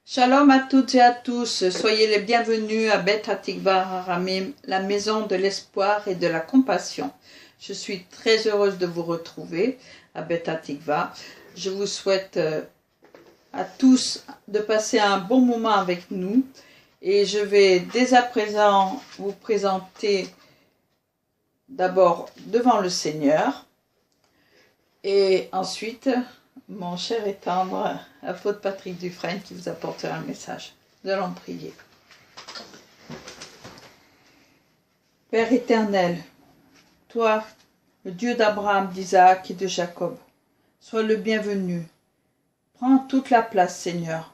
Shalom à toutes et à tous, soyez les bienvenus à Beth Hatikva Haramim, la maison de l'espoir et de la compassion. Je suis très heureuse de vous retrouver à Beth Hatikva. Je vous souhaite à tous de passer un bon moment avec nous et je vais dès à présent vous présenter d'abord devant le Seigneur et ensuite mon cher et tendre apôtre Patrick Dufresne qui vous apportera un message. Nous allons prier. Père éternel, toi, le Dieu d'Abraham, d'Isaac et de Jacob, sois le bienvenu. Prends toute la place, Seigneur.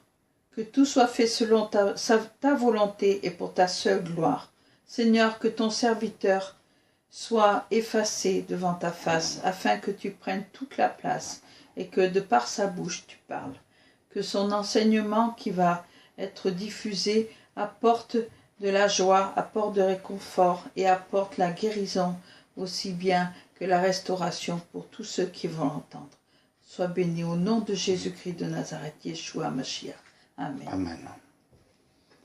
Que tout soit fait selon ta volonté et pour ta seule gloire. Seigneur, que ton serviteur soit effacé devant ta face, afin que tu prennes toute la place et que de par sa bouche tu parles. Que son enseignement qui va être diffusé apporte de la joie, apporte de réconfort et apporte la guérison aussi bien que la restauration pour tous ceux qui vont l'entendre. Sois béni au nom de Jésus-Christ de Nazareth, Yeshua Mashiach. Amen. Amen.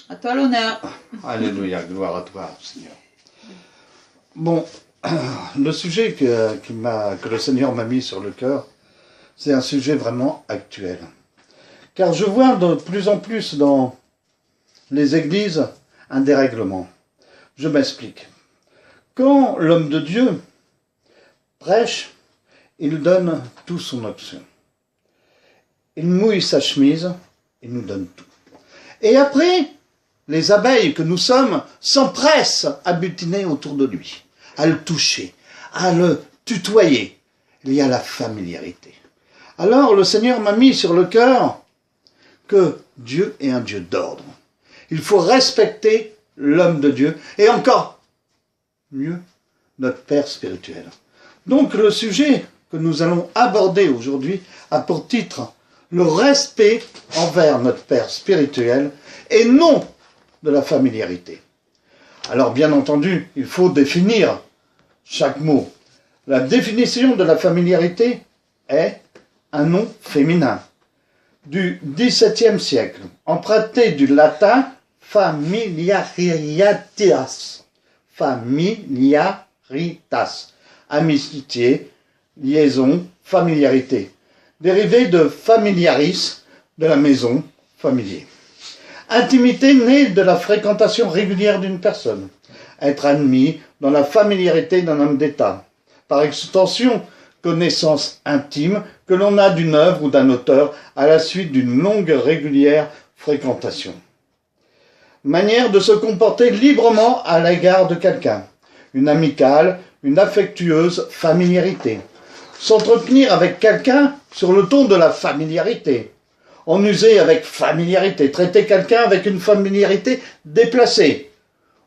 À toi l'honneur. Alléluia, gloire à toi, Seigneur. Bon, le sujet que le Seigneur m'a mis sur le cœur, c'est un sujet vraiment actuel. Car je vois de plus en plus dans les églises un dérèglement. Je m'explique. Quand l'homme de Dieu prêche, il donne tout son option. Il mouille sa chemise, il nous donne tout. Et après, les abeilles que nous sommes s'empressent à butiner autour de lui, à le toucher, à le tutoyer. Il y a la familiarité. Alors le Seigneur m'a mis sur le cœur que Dieu est un Dieu d'ordre. Il faut respecter l'homme de Dieu et encore mieux notre Père spirituel. Donc le sujet que nous allons aborder aujourd'hui a pour titre le respect envers notre Père spirituel et non de la familiarité. Alors bien entendu, il faut définir chaque mot. La définition de la familiarité est un nom féminin du XVIIe siècle, emprunté du latin familiaritas, familiaritas, amitié, liaison, familiarité, dérivé de familiaris, de la maison, familier. Intimité née de la fréquentation régulière d'une personne, être admis dans la familiarité d'un homme d'État, par extension, connaissance intime que l'on a d'une œuvre ou d'un auteur à la suite d'une longue régulière fréquentation. Manière de se comporter librement à l'égard de quelqu'un. Une amicale, une affectueuse familiarité. S'entretenir avec quelqu'un sur le ton de la familiarité. En user avec familiarité. Traiter quelqu'un avec une familiarité déplacée.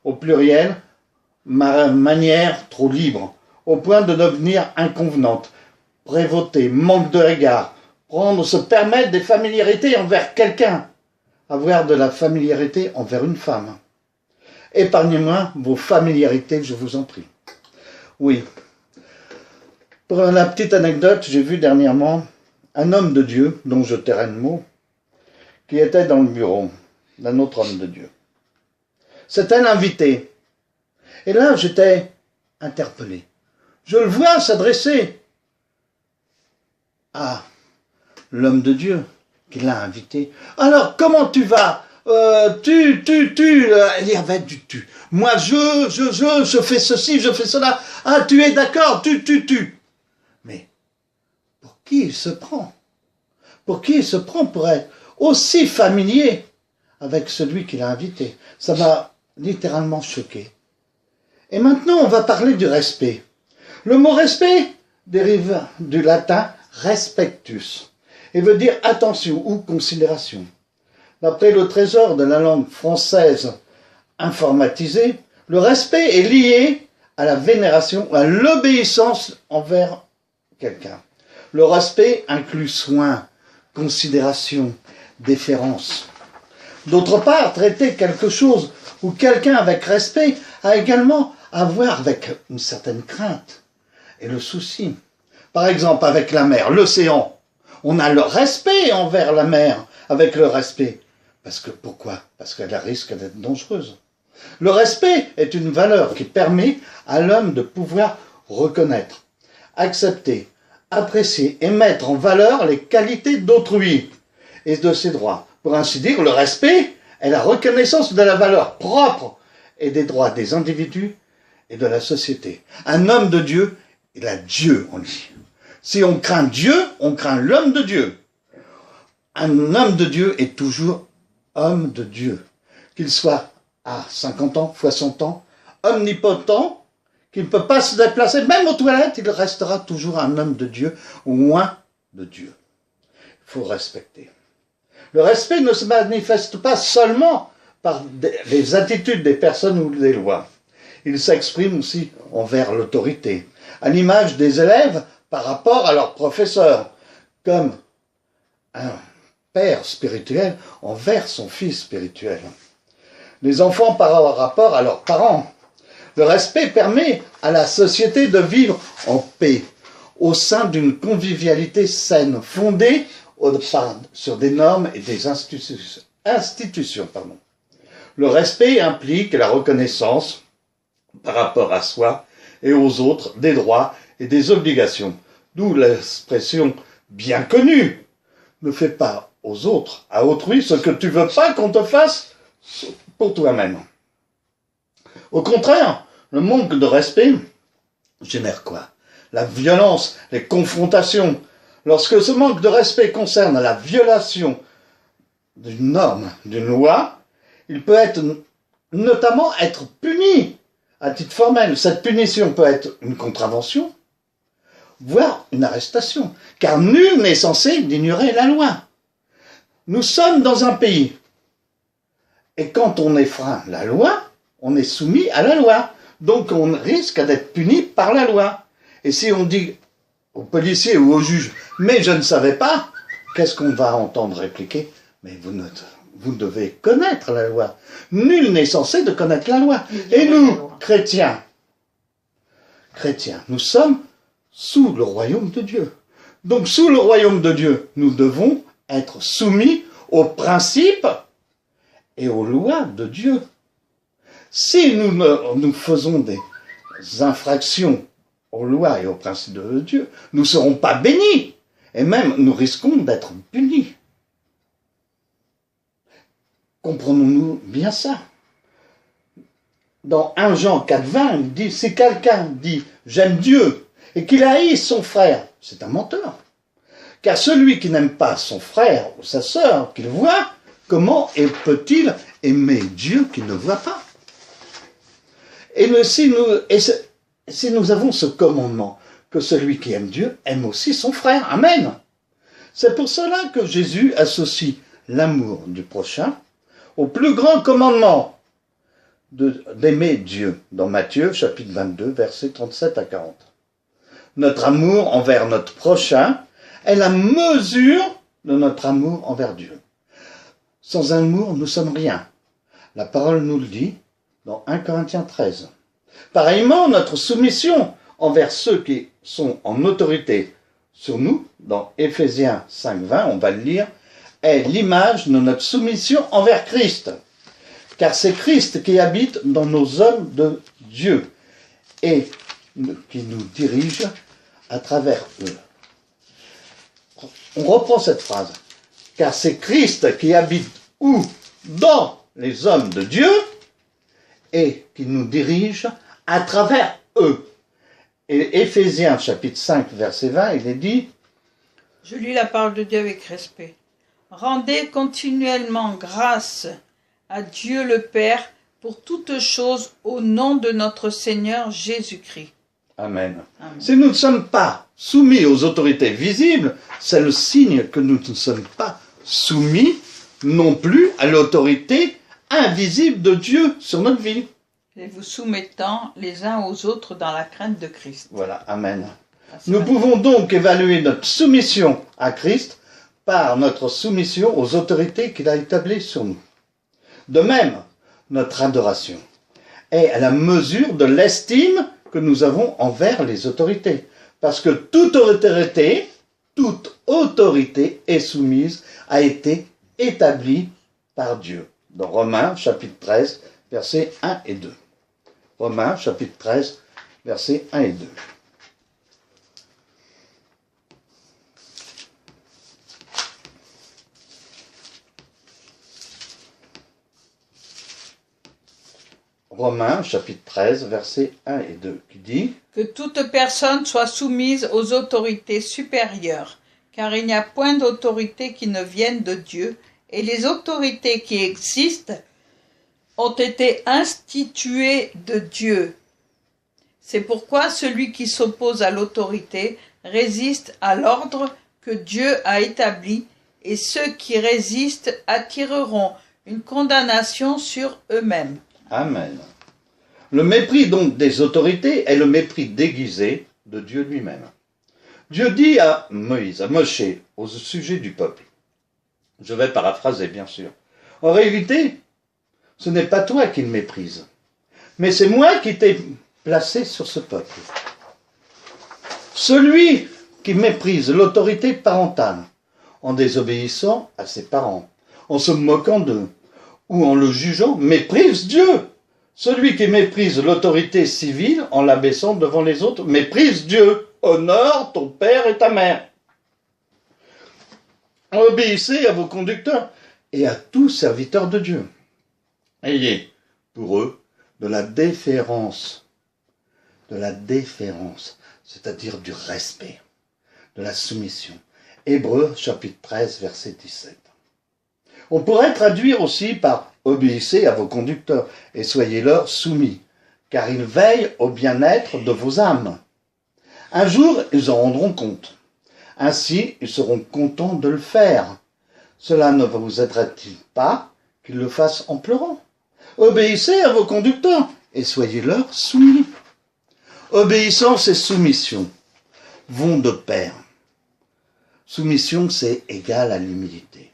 Au pluriel, manière trop libre, au point de devenir inconvenante, prévôté, manque de regard, se permettre des familiarités envers quelqu'un, avoir de la familiarité envers une femme. Épargnez-moi vos familiarités, je vous en prie. Oui. Pour la petite anecdote, j'ai vu dernièrement un homme de Dieu, dont je tairai le mot, qui était dans le bureau d'un autre homme de Dieu. C'était l'invité. Et là, j'étais interpellé. Je le vois s'adresser à l'homme de Dieu qui l'a invité. Alors, comment tu vas? Il y avait du tu. Moi, je fais ceci, je fais cela. Ah, tu es d'accord, tu. Mais, pour qui il se prend? Pour qui il se prend pour être aussi familier avec celui qui l'a invité? Ça m'a littéralement choqué. Et maintenant, on va parler du respect. Le mot respect dérive du latin respectus et veut dire attention ou considération. D'après le trésor de la langue française informatisée, le respect est lié à la vénération, à l'obéissance envers quelqu'un. Le respect inclut soin, considération, déférence. D'autre part, traiter quelque chose ou quelqu'un avec respect a également à voir avec une certaine crainte et le souci. Par exemple, avec la mer, l'océan. On a le respect envers la mer, avec le respect. Pourquoi? Parce qu'elle risque d'être dangereuse. Le respect est une valeur qui permet à l'homme de pouvoir reconnaître, accepter, apprécier et mettre en valeur les qualités d'autrui et de ses droits. Pour ainsi dire, le respect est la reconnaissance de la valeur propre et des droits des individus et de la société. Un homme de Dieu, il a Dieu en lui. Si on craint Dieu, on craint l'homme de Dieu. Un homme de Dieu est toujours homme de Dieu. Qu'il soit à 50 ans, 60 ans, omnipotent, qu'il ne peut pas se déplacer, même aux toilettes, il restera toujours un homme de Dieu, ou moins de Dieu. Il faut respecter. Le respect ne se manifeste pas seulement par les attitudes des personnes ou des lois. Il s'exprime aussi envers l'autorité, à l'image des élèves par rapport à leurs professeurs, comme un père spirituel envers son fils spirituel. Les enfants par rapport à leurs parents. Le respect permet à la société de vivre en paix, au sein d'une convivialité saine, fondée sur des normes et des institutions. Le respect implique la reconnaissance par rapport à soi et aux autres des droits et des obligations. D'où l'expression bien connue: ne fais pas aux autres, à autrui, ce que tu veux pas qu'on te fasse pour toi-même. Au contraire, le manque de respect génère quoi? La violence, les confrontations. Lorsque ce manque de respect concerne la violation d'une norme, d'une loi, il peut notamment être puni à titre formel. Cette punition peut être une contravention, voire une arrestation, car nul n'est censé ignorer la loi. Nous sommes dans un pays, et quand on enfreint la loi, on est soumis à la loi. Donc on risque d'être puni par la loi. Et si on dit aux policiers ou aux juges « mais je ne savais pas », qu'est-ce qu'on va entendre répliquer? « Mais vous devez connaître la loi. Nul n'est censé de connaître la loi. » Et nous, chrétiens, nous sommes sous le royaume de Dieu. Donc sous le royaume de Dieu, nous devons être soumis aux principes et aux lois de Dieu. Si nous faisons des infractions aux lois et aux principes de Dieu, nous ne serons pas bénis, et même nous risquons d'être punis. Comprenons-nous bien ça? Dans 1 Jean 4,20, il dit, si quelqu'un dit « j'aime Dieu » et qu'il haïsse son frère, c'est un menteur. Car celui qui n'aime pas son frère ou sa sœur qu'il voit, comment peut-il aimer Dieu qu'il ne voit pas? Et si nous avons ce commandement, que celui qui aime Dieu aime aussi son frère. Amen. C'est pour cela que Jésus associe l'amour du prochain au plus grand commandement d'aimer Dieu, dans Matthieu chapitre 22, versets 37 à 40. Notre amour envers notre prochain est la mesure de notre amour envers Dieu. Sans amour, nous sommes rien. La parole nous le dit dans 1 Corinthiens 13. Pareillement, notre soumission envers ceux qui sont en autorité sur nous, dans Éphésiens 5,20, on va le lire, est l'image de notre soumission envers Christ. Car c'est Christ qui habite dans nos hommes de Dieu et qui nous dirige à travers eux. On reprend cette phrase. Car c'est Christ qui habite où? Dans les hommes de Dieu et qui nous dirige à travers eux. Et Éphésiens chapitre 5 verset 20, il est dit, je lis la parole de Dieu avec respect. Rendez continuellement grâce à Dieu le Père pour toutes choses au nom de notre Seigneur Jésus-Christ. Amen. Amen. Si nous ne sommes pas soumis aux autorités visibles, c'est le signe que nous ne sommes pas soumis non plus à l'autorité invisible de Dieu sur notre vie. Et vous soumettant les uns aux autres dans la crainte de Christ. Voilà, amen. Nous pouvons donc évaluer notre soumission à Christ par notre soumission aux autorités qu'il a établies sur nous. De même, notre adoration est à la mesure de l'estime que nous avons envers les autorités. Parce que toute autorité est soumise, a été établie par Dieu. Dans Romains, chapitre 13, versets 1 et 2. Romains, chapitre 13, versets 1 et 2. Romains, chapitre 13, versets 1 et 2, qui dit « Que toute personne soit soumise aux autorités supérieures, car il n'y a point d'autorité qui ne vienne de Dieu, et les autorités qui existent ont été instituées de Dieu. C'est pourquoi celui qui s'oppose à l'autorité résiste à l'ordre que Dieu a établi, et ceux qui résistent attireront une condamnation sur eux-mêmes. » Amen. Le mépris donc des autorités est le mépris déguisé de Dieu lui-même. Dieu dit à Moïse, à Moshe, au sujet du peuple, je vais paraphraser bien sûr, en réalité, ce n'est pas toi qui le méprises, mais c'est moi qui t'ai placé sur ce peuple. Celui qui méprise l'autorité parentale en désobéissant à ses parents, en se moquant d'eux, ou en le jugeant, méprise Dieu. Celui qui méprise l'autorité civile en l'abaissant devant les autres, méprise Dieu. Honore ton père et ta mère. Obéissez à vos conducteurs et à tous serviteurs de Dieu. Ayez pour eux de la déférence, c'est-à-dire du respect, de la soumission. Hébreux chapitre 13, verset 17. On pourrait traduire aussi par « Obéissez à vos conducteurs et soyez-leur soumis, car ils veillent au bien-être de vos âmes. Un jour, ils en rendront compte. Ainsi, ils seront contents de le faire. Cela ne vous aidera-t-il pas qu'ils le fassent en pleurant? Obéissez à vos conducteurs et soyez-leur soumis. » Obéissance et soumission vont de pair. Soumission, c'est égal à l'humilité.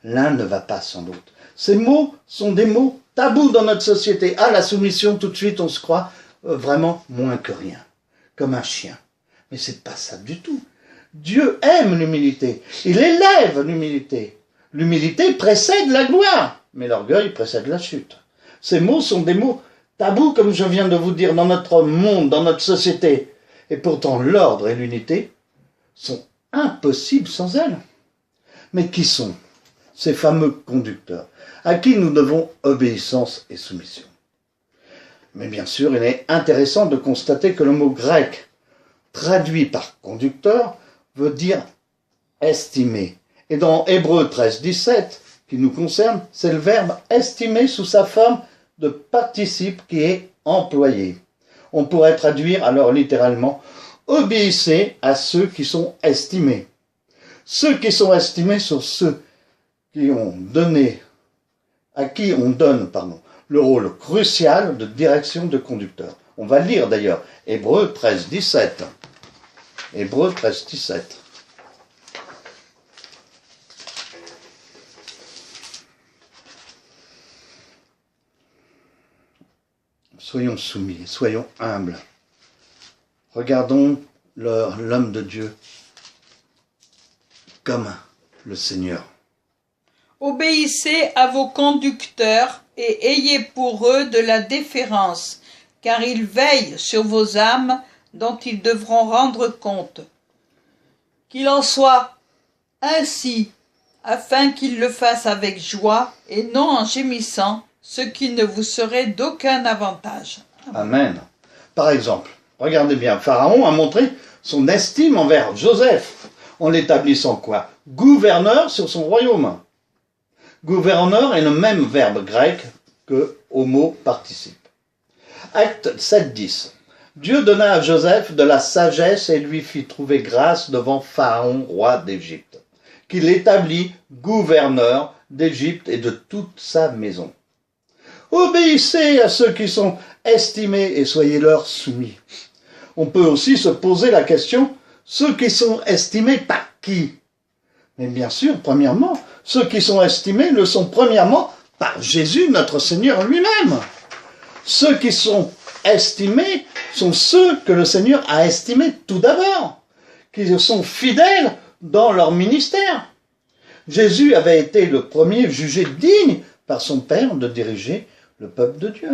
L'un ne va pas sans l'autre. Ces mots sont des mots tabous dans notre société. Ah, la soumission, tout de suite, on se croit vraiment moins que rien, comme un chien. Mais c'est pas ça du tout. Dieu aime l'humilité. Il élève l'humilité. L'humilité précède la gloire, mais l'orgueil précède la chute. Ces mots sont des mots tabous, comme je viens de vous dire, dans notre monde, dans notre société. Et pourtant, l'ordre et l'unité sont impossibles sans elles. Mais qui sont ces fameux conducteurs, à qui nous devons obéissance et soumission? Mais bien sûr, il est intéressant de constater que le mot grec, traduit par conducteur, veut dire estimer. Et dans Hébreux 13, 17, qui nous concerne, c'est le verbe estimer sous sa forme de participe qui est employé. On pourrait traduire alors littéralement « obéissez à ceux qui sont estimés ». Ceux qui sont estimés sont ceux qui ont donné, à qui on donne le rôle crucial de direction de conducteur. On va lire d'ailleurs Hébreux 13, 17. Hébreux 13, 17. Soyons soumis, soyons humbles. Regardons l'homme de Dieu comme le Seigneur. Obéissez à vos conducteurs et ayez pour eux de la déférence, car ils veillent sur vos âmes dont ils devront rendre compte. Qu'il en soit ainsi, afin qu'ils le fassent avec joie et non en gémissant, ce qui ne vous serait d'aucun avantage. Amen. Par exemple, regardez bien, Pharaon a montré son estime envers Joseph, en l'établissant quoi? Gouverneur sur son royaume. Gouverneur est le même verbe grec que au mot participe. Acte 7, 10. Dieu donna à Joseph de la sagesse et lui fit trouver grâce devant Pharaon, roi d'Égypte, qu'il établit gouverneur d'Égypte et de toute sa maison. Obéissez à ceux qui sont estimés et soyez-leur soumis. On peut aussi se poser la question, ceux qui sont estimés par qui? Mais bien sûr, premièrement, ceux qui sont estimés le sont premièrement par Jésus, notre Seigneur lui-même. Ceux qui sont estimés sont ceux que le Seigneur a estimés tout d'abord, qui sont fidèles dans leur ministère. Jésus avait été le premier jugé digne par son Père de diriger le peuple de Dieu.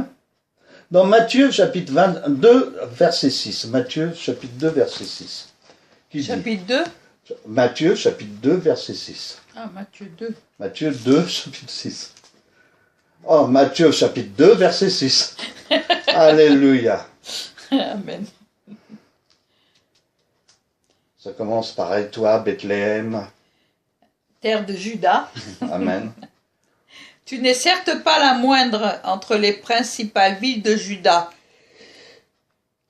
Dans Matthieu chapitre 22, verset 6. Matthieu chapitre 2, verset 6. Chapitre 2. Matthieu chapitre 2, verset 6. Ah, Matthieu 2. Matthieu 2, chapitre 6. Oh, Matthieu chapitre 2, verset 6. Alléluia. Amen. Ça commence par « Et toi, Bethléem ». Terre de Juda. Amen. Tu n'es certes pas la moindre entre les principales villes de Juda,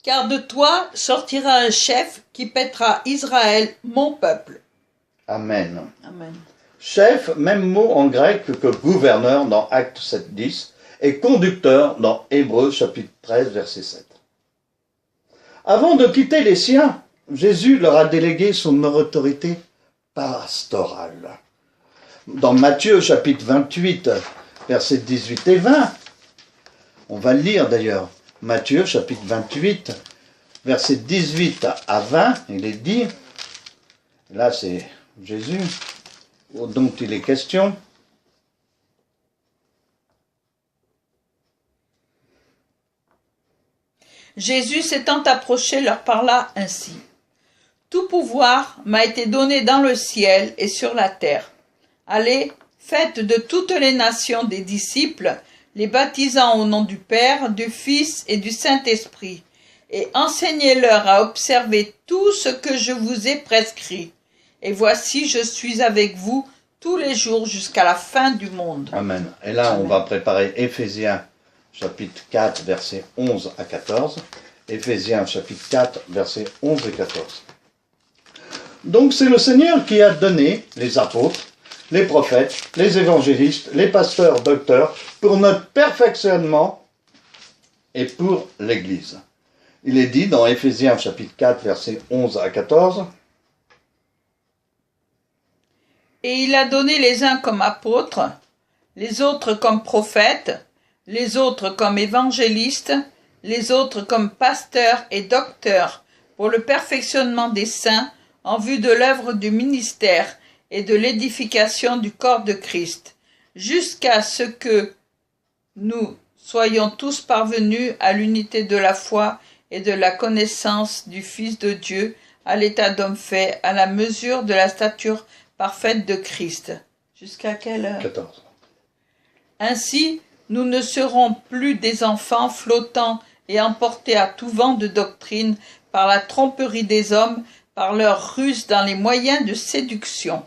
car de toi sortira un chef qui paîtra Israël, mon peuple. Amen. Amen. Chef, même mot en grec que gouverneur dans Acte 7, 10, et conducteur dans Hébreux chapitre 13, verset 7. Avant de quitter les siens, Jésus leur a délégué son autorité pastorale. Dans Matthieu chapitre 28, versets 18 et 20, on va le lire d'ailleurs, Matthieu chapitre 28, versets 18 à 20, il est dit, là c'est Jésus dont il est question. Jésus s'étant approché leur parla ainsi. Tout pouvoir m'a été donné dans le ciel et sur la terre. Allez, faites de toutes les nations des disciples, les baptisant au nom du Père, du Fils et du Saint-Esprit, et enseignez-leur à observer tout ce que je vous ai prescrit. Et voici, je suis avec vous tous les jours jusqu'à la fin du monde. Amen. Et là, on va préparer Éphésiens chapitre 4, versets 11 à 14. Éphésiens chapitre 4, versets 11 et 14. Donc c'est le Seigneur qui a donné les apôtres, les prophètes, les évangélistes, les pasteurs, docteurs, pour notre perfectionnement et pour l'Église. Il est dit dans Éphésiens chapitre 4, versets 11 à 14. Et il a donné les uns comme apôtres, les autres comme prophètes, les autres comme évangélistes, les autres comme pasteurs et docteurs, pour le perfectionnement des saints, en vue de l'œuvre du ministère et de l'édification du corps de Christ, jusqu'à ce que nous soyons tous parvenus à l'unité de la foi et de la connaissance du Fils de Dieu, à l'état d'homme fait, à la mesure de la stature parfaite de Christ. Jusqu'à quelle heure? 14. Ainsi, nous ne serons plus des enfants flottants et emportés à tout vent de doctrine par la tromperie des hommes, par leur ruse dans les moyens de séduction.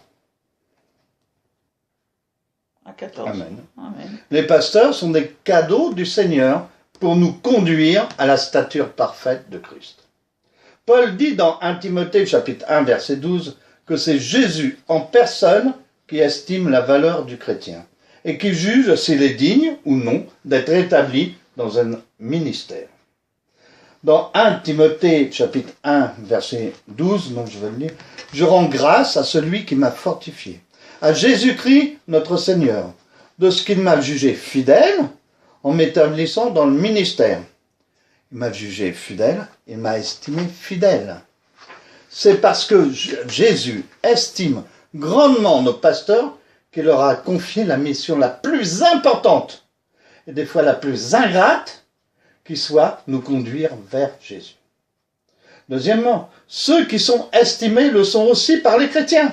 À 14. Amen. Amen. Les pasteurs sont des cadeaux du Seigneur pour nous conduire à la stature parfaite de Christ. Paul dit dans 1 Timothée chapitre 1 verset 12 que c'est Jésus en personne qui estime la valeur du chrétien et qui juge s'il est digne ou non d'être établi dans un ministère. Dans 1 Timothée chapitre 1 verset 12, donc je vais le lire, « Je rends grâce à celui qui m'a fortifié, à Jésus-Christ notre Seigneur, de ce qu'il m'a jugé fidèle en m'établissant dans le ministère. Il m'a jugé fidèle, il m'a estimé fidèle. » C'est parce que Jésus estime grandement nos pasteurs qu'il leur a confié la mission la plus importante et des fois la plus ingrate, qui soit nous conduire vers Jésus. Deuxièmement, ceux qui sont estimés le sont aussi par les chrétiens.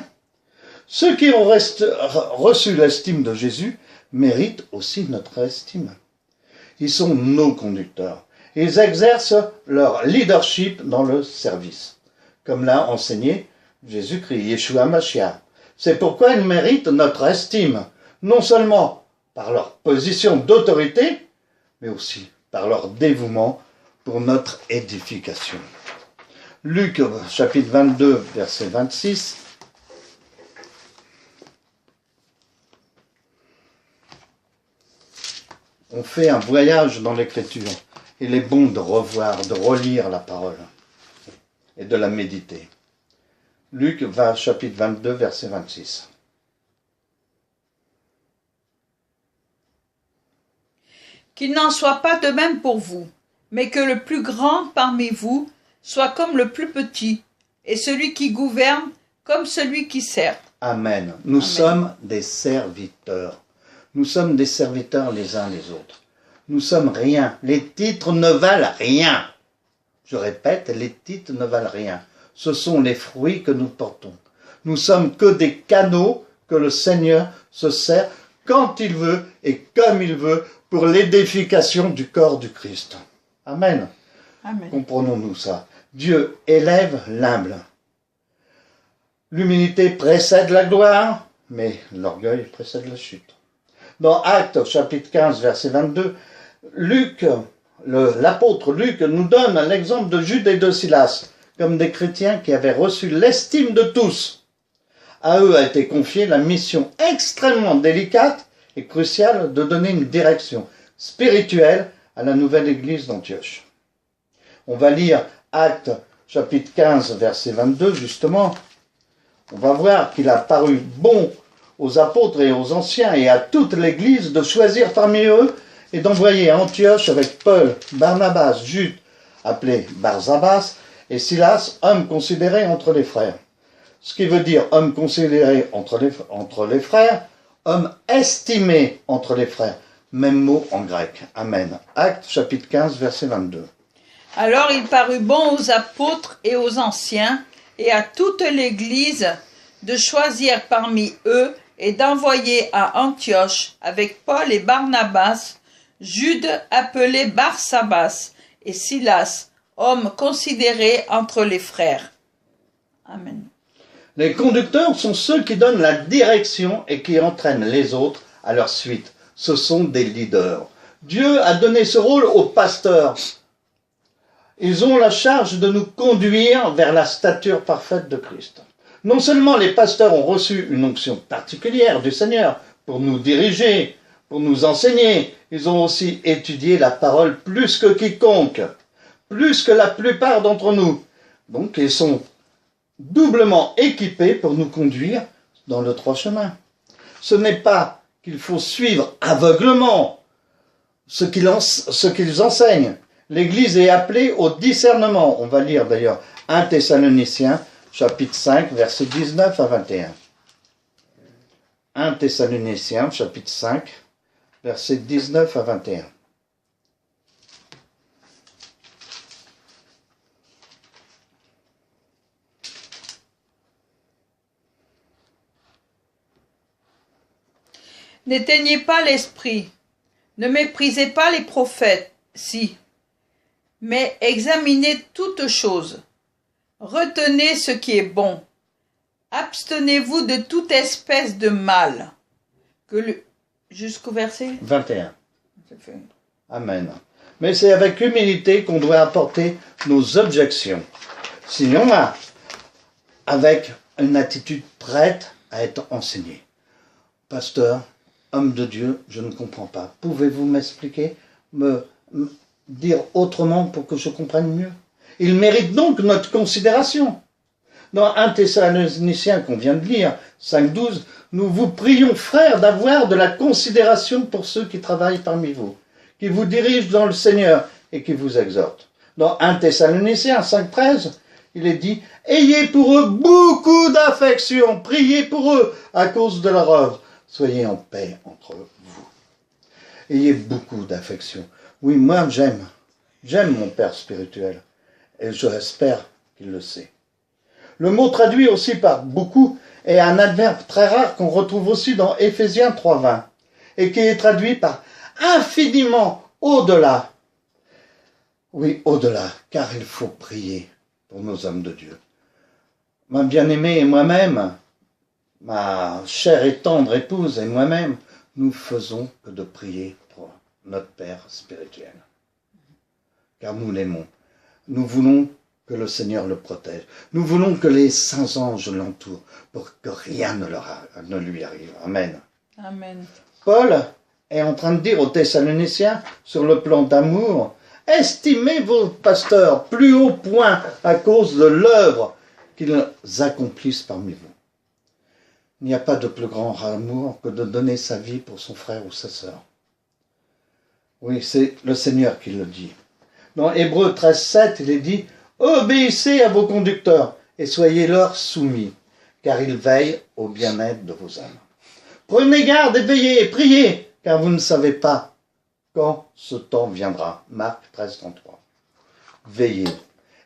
Ceux qui ont reçu l'estime de Jésus méritent aussi notre estime. Ils sont nos conducteurs. Ils exercent leur leadership dans le service, comme l'a enseigné Jésus-Christ, Yeshua Mashiach. C'est pourquoi ils méritent notre estime, non seulement par leur position d'autorité, mais aussi par leur dévouement pour notre édification. Luc chapitre 22, verset 26. On fait un voyage dans l'Écriture. Il est bon de revoir, de relire la parole et de la méditer. Luc chapitre 22, verset 26. Qu'il n'en soit pas de même pour vous, mais que le plus grand parmi vous soit comme le plus petit, et celui qui gouverne comme celui qui sert. Amen. Nous sommes des serviteurs. Nous sommes des serviteurs les uns les autres. Nous sommes rien. Les titres ne valent rien. Je répète, les titres ne valent rien. Ce sont les fruits que nous portons. Nous sommes que des canaux que le Seigneur se sert quand il veut et comme il veut pour l'édification du corps du Christ. Amen. Amen. Comprenons-nous ça. Dieu élève l'humble. L'humilité précède la gloire, mais l'orgueil précède la chute. Dans Actes, chapitre 15, verset 22, l'apôtre Luc nous donne l'exemple de Jude et de Silas, comme des chrétiens qui avaient reçu l'estime de tous. À eux a été confiée la mission extrêmement délicate et cruciale de donner une direction spirituelle à la nouvelle église d'Antioche. On va lire Actes, chapitre 15, verset 22, justement. On va voir qu'il a paru bon aux apôtres et aux anciens et à toute l'église de choisir parmi eux et d'envoyer à Antioche avec Paul, Barnabas, Jude, appelé Barsabas, et Silas, hommes considérés entre les frères. Ce qui veut dire homme considéré entre les frères, homme estimé entre les frères. Même mot en grec. Amen. Actes chapitre 15, verset 22. Alors il parut bon aux apôtres et aux anciens et à toute l'Église de choisir parmi eux et d'envoyer à Antioche avec Paul et Barnabas, Jude appelé Barsabas et Silas, hommes considérés entre les frères. Amen. Les conducteurs sont ceux qui donnent la direction et qui entraînent les autres à leur suite. Ce sont des leaders. Dieu a donné ce rôle aux pasteurs. Ils ont la charge de nous conduire vers la stature parfaite de Christ. Non seulement les pasteurs ont reçu une onction particulière du Seigneur pour nous diriger, pour nous enseigner, ils ont aussi étudié la parole plus que quiconque, plus que la plupart d'entre nous. Donc ils sont doublement équipés pour nous conduire dans le droit chemin. Ce n'est pas qu'il faut suivre aveuglement ce qu'ils enseignent. L'Église est appelée au discernement. On va lire d'ailleurs 1 Thessaloniciens, chapitre 5, versets 19 à 21. 1 Thessaloniciens, chapitre 5, versets 19 à 21. N'éteignez pas l'esprit, ne méprisez pas les prophètes, si, mais examinez toutes choses. Retenez ce qui est bon. Abstenez-vous de toute espèce de mal. Jusqu'au verset 21. Amen. Mais c'est avec humilité qu'on doit apporter nos objections. Sinon, avec une attitude prête à être enseigné. Pasteur, homme de Dieu, je ne comprends pas. Pouvez-vous m'expliquer, me dire autrement pour que je comprenne mieux? Il mérite donc notre considération. Dans 1 Thessaloniciens qu'on vient de lire, 5.12, nous vous prions, frères, d'avoir de la considération pour ceux qui travaillent parmi vous, qui vous dirigent dans le Seigneur et qui vous exhortent. Dans 1 Thessaloniciens 5.13, il est dit, ayez pour eux beaucoup d'affection, priez pour eux à cause de leur œuvre. Soyez en paix entre vous. Ayez beaucoup d'affection. Oui, moi j'aime mon père spirituel et j'espère qu'il le sait. Le mot traduit aussi par beaucoup est un adverbe très rare qu'on retrouve aussi dans Éphésiens 3.20 et qui est traduit par infiniment au-delà. Oui, au-delà, car il faut prier pour nos hommes de Dieu. Ma bien-aimée et moi-même, ma chère et tendre épouse et moi-même, nous faisons que de prier pour notre Père spirituel. Car nous l'aimons. Nous voulons que le Seigneur le protège. Nous voulons que les saints anges l'entourent pour que rien ne lui arrive. Amen. Amen. Paul est en train de dire aux Thessaloniciens, sur le plan d'amour, estimez vos pasteurs plus haut point à cause de l'œuvre qu'ils accomplissent parmi vous. Il n'y a pas de plus grand amour que de donner sa vie pour son frère ou sa sœur. Oui, c'est le Seigneur qui le dit. Dans Hébreux 13.7, il est dit « Obéissez à vos conducteurs et soyez leur soumis, car il veille au bien-être de vos âmes. Prenez garde et veillez et priez, car vous ne savez pas quand ce temps viendra. Marc 13, 33. Veillez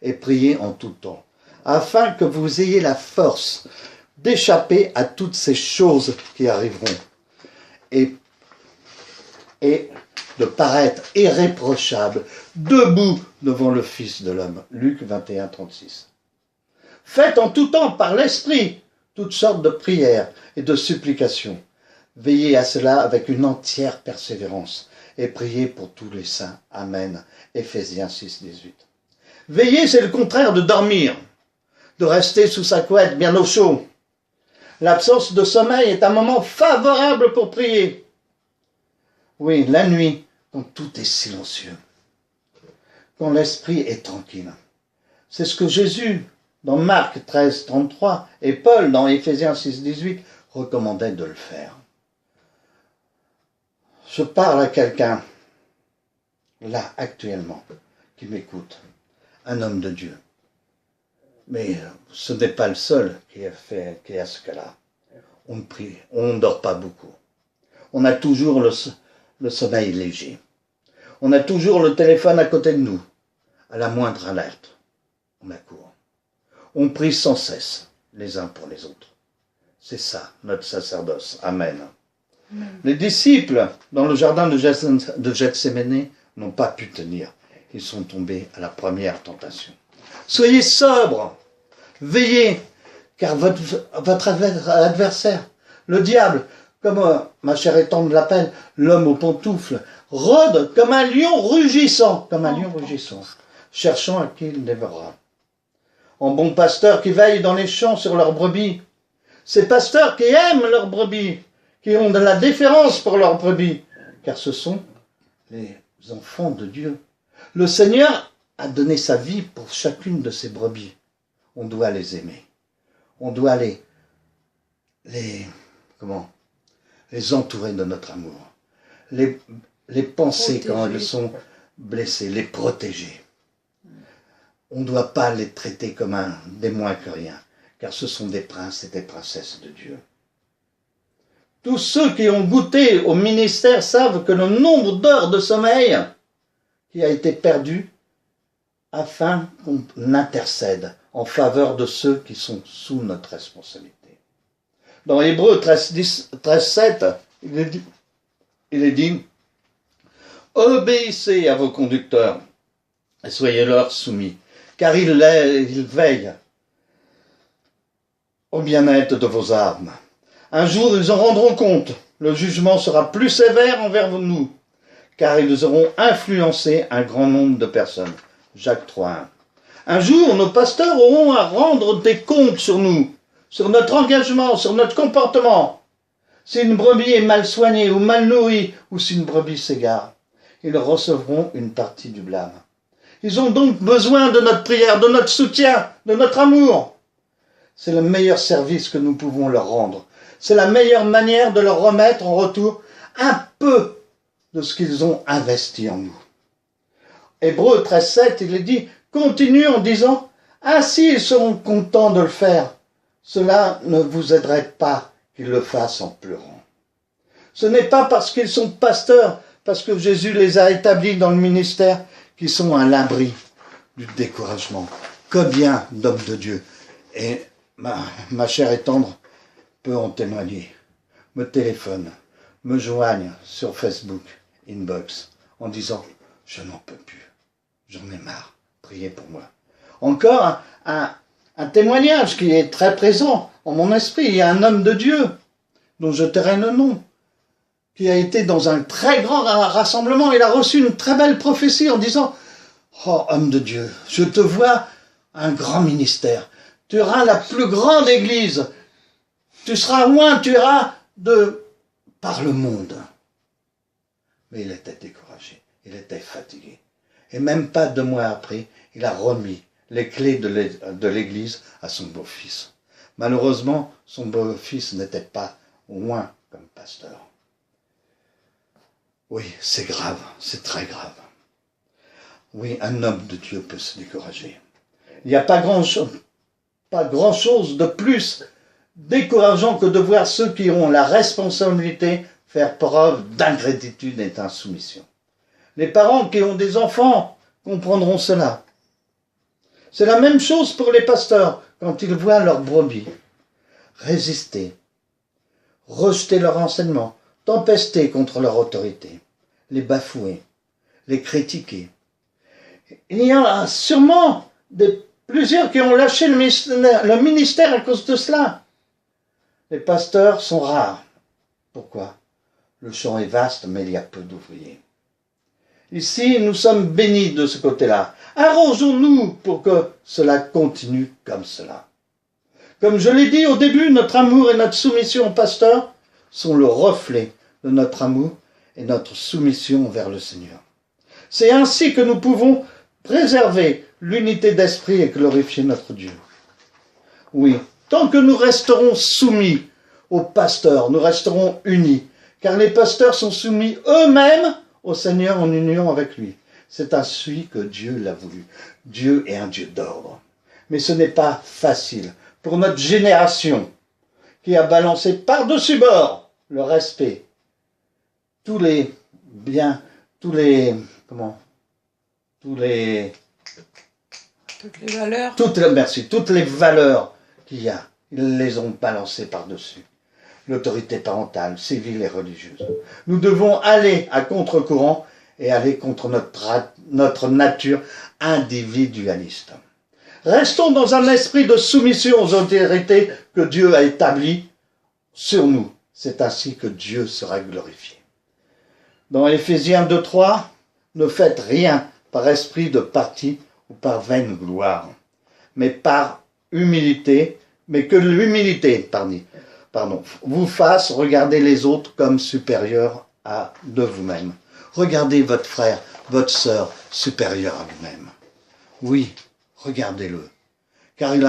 et priez en tout temps, afin que vous ayez la force d'échapper à toutes ces choses qui arriveront et de paraître irréprochable, debout devant le Fils de l'homme. Luc 21, 36. Faites en tout temps par l'Esprit toutes sortes de prières et de supplications. Veillez à cela avec une entière persévérance et priez pour tous les saints. Amen. Éphésiens 6, 18. Veiller, c'est le contraire de dormir, de rester sous sa couette bien au chaud. L'absence de sommeil est un moment favorable pour prier. Oui, la nuit, quand tout est silencieux, quand l'esprit est tranquille. C'est ce que Jésus, dans Marc 13, 33, et Paul, dans Éphésiens 6, 18, recommandaient de le faire. Je parle à quelqu'un, là, actuellement, qui m'écoute, un homme de Dieu. Mais ce n'est pas le seul qui est à ce cas-là. On prie, on ne dort pas beaucoup. On a toujours le sommeil léger. On a toujours le téléphone à côté de nous. À la moindre alerte, on accourt. On prie sans cesse, les uns pour les autres. C'est ça, notre sacerdoce. Amen. Les disciples, dans le jardin de Gethsémani, n'ont pas pu tenir. Ils sont tombés à la première tentation. Soyez sobres, veillez, car votre adversaire, le diable, comme ma chère et tendre l'appelle, l'homme aux pantoufles, rôde comme un lion rugissant, cherchant à qui il dévorera. En bon pasteur qui veille dans les champs sur leurs brebis, ces pasteurs qui aiment leurs brebis, qui ont de la déférence pour leurs brebis, car ce sont les enfants de Dieu. Le Seigneur a donné sa vie pour chacune de ces brebis. On doit les aimer. On doit les entourer de notre amour. Les penser quand elles sont blessées, les protéger. On ne doit pas les traiter comme des moins que rien, car ce sont des princes et des princesses de Dieu. Tous ceux qui ont goûté au ministère savent que le nombre d'heures de sommeil qui a été perdu afin qu'on intercède en faveur de ceux qui sont sous notre responsabilité. Dans Hébreux 13, 7, il est dit « Obéissez à vos conducteurs et soyez-leur soumis, car ils veillent au bien-être de vos âmes. Un jour, ils en rendront compte. Le jugement sera plus sévère envers nous, car ils auront influencé un grand nombre de personnes. » Jacques 3.1. Un jour, nos pasteurs auront à rendre des comptes sur nous, sur notre engagement, sur notre comportement. Si une brebis est mal soignée ou mal nourrie, ou si une brebis s'égare, ils recevront une partie du blâme. Ils ont donc besoin de notre prière, de notre soutien, de notre amour. C'est le meilleur service que nous pouvons leur rendre. C'est la meilleure manière de leur remettre en retour un peu de ce qu'ils ont investi en nous. Hébreux 13, 7, il est dit, continue en disant, ainsi ils seront contents de le faire. Cela ne vous aiderait pas qu'ils le fassent en pleurant. Ce n'est pas parce qu'ils sont pasteurs, parce que Jésus les a établis dans le ministère, qu'ils sont à l'abri du découragement. Combien d'hommes de Dieu, et ma chère et tendre peut en témoigner, me téléphonent, me joignent sur Facebook, inbox, en disant « Je n'en peux plus, j'en ai marre, priez pour moi ». Encore un témoignage qui est très présent en mon esprit. Il y a un homme de Dieu, dont je tairai le nom, qui a été dans un très grand rassemblement. Il a reçu une très belle prophétie en disant « Oh, homme de Dieu, je te vois un grand ministère. Tu auras la plus grande église. Tu seras loin, tu iras par le monde. » Mais il était découragé, il était fatigué. Et même pas 2 mois après, il a remis les clés de l'église à son beau-fils. Malheureusement, son beau-fils n'était pas loin comme pasteur. Oui, c'est grave, c'est très grave. Oui, un homme de Dieu peut se décourager. Il n'y a pas grand-chose de plus décourageant que de voir ceux qui ont la responsabilité faire preuve d'ingratitude et d'insoumission. Les parents qui ont des enfants comprendront cela. C'est la même chose pour les pasteurs quand ils voient leurs brebis résister, rejeter leur enseignement, tempester contre leur autorité, les bafouer, les critiquer. Il y en a sûrement plusieurs qui ont lâché le ministère à cause de cela. Les pasteurs sont rares. Pourquoi? Le champ est vaste, mais il y a peu d'ouvriers. Ici, nous sommes bénis de ce côté-là. Arrangeons-nous pour que cela continue comme cela. Comme je l'ai dit au début, notre amour et notre soumission au pasteur sont le reflet de notre amour et notre soumission vers le Seigneur. C'est ainsi que nous pouvons préserver l'unité d'esprit et glorifier notre Dieu. Oui, tant que nous resterons soumis au pasteur, nous resterons unis, car les pasteurs sont soumis eux-mêmes au Seigneur en union avec lui. C'est ainsi que Dieu l'a voulu. Dieu est un Dieu d'ordre. Mais ce n'est pas facile pour notre génération qui a balancé par-dessus bord le respect, tous les biens, toutes les valeurs qu'il y a, ils les ont balancées par-dessus. L'autorité parentale, civile et religieuse. Nous devons aller à contre-courant et aller contre notre nature individualiste. Restons dans un esprit de soumission aux autorités que Dieu a établies sur nous. C'est ainsi que Dieu sera glorifié. Dans Éphésiens 2:3, ne faites rien par esprit de parti ou par vaine gloire, mais par humilité, mais que l'humilité, vous fasse regarder les autres comme supérieurs à de vous-même. Regardez votre frère, votre sœur supérieur à vous-même. Oui, regardez-le, car il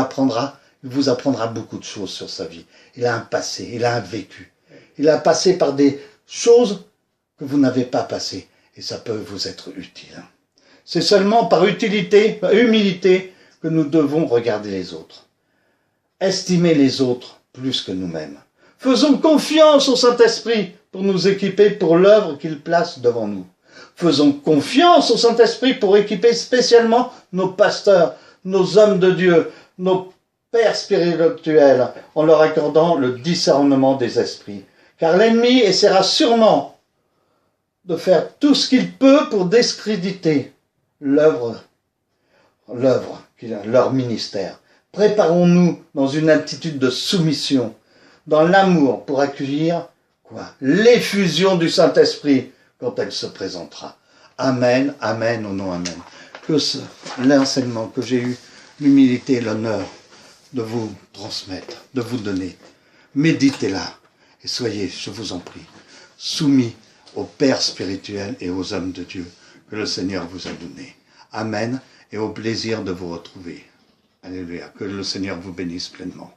vous apprendra beaucoup de choses sur sa vie. Il a un passé, il a un vécu. Il a passé par des choses que vous n'avez pas passées, et ça peut vous être utile. C'est seulement par humilité que nous devons regarder les autres. Estimer les autres plus que nous-mêmes. Faisons confiance au Saint-Esprit pour nous équiper pour l'œuvre qu'il place devant nous. Faisons confiance au Saint-Esprit pour équiper spécialement nos pasteurs, nos hommes de Dieu, nos pères spirituels, en leur accordant le discernement des esprits. Car l'ennemi essaiera sûrement de faire tout ce qu'il peut pour discréditer leur ministère. Préparons-nous dans une attitude de soumission, dans l'amour pour accueillir l'effusion du Saint-Esprit quand elle se présentera. Amen, amen, au nom amen. Que l'enseignement que j'ai eu, l'humilité et l'honneur de vous transmettre, de vous donner, méditez-la et soyez, je vous en prie, soumis aux pères spirituels et aux hommes de Dieu que le Seigneur vous a donnés. Amen, et au plaisir de vous retrouver. Alléluia, que le Seigneur vous bénisse pleinement.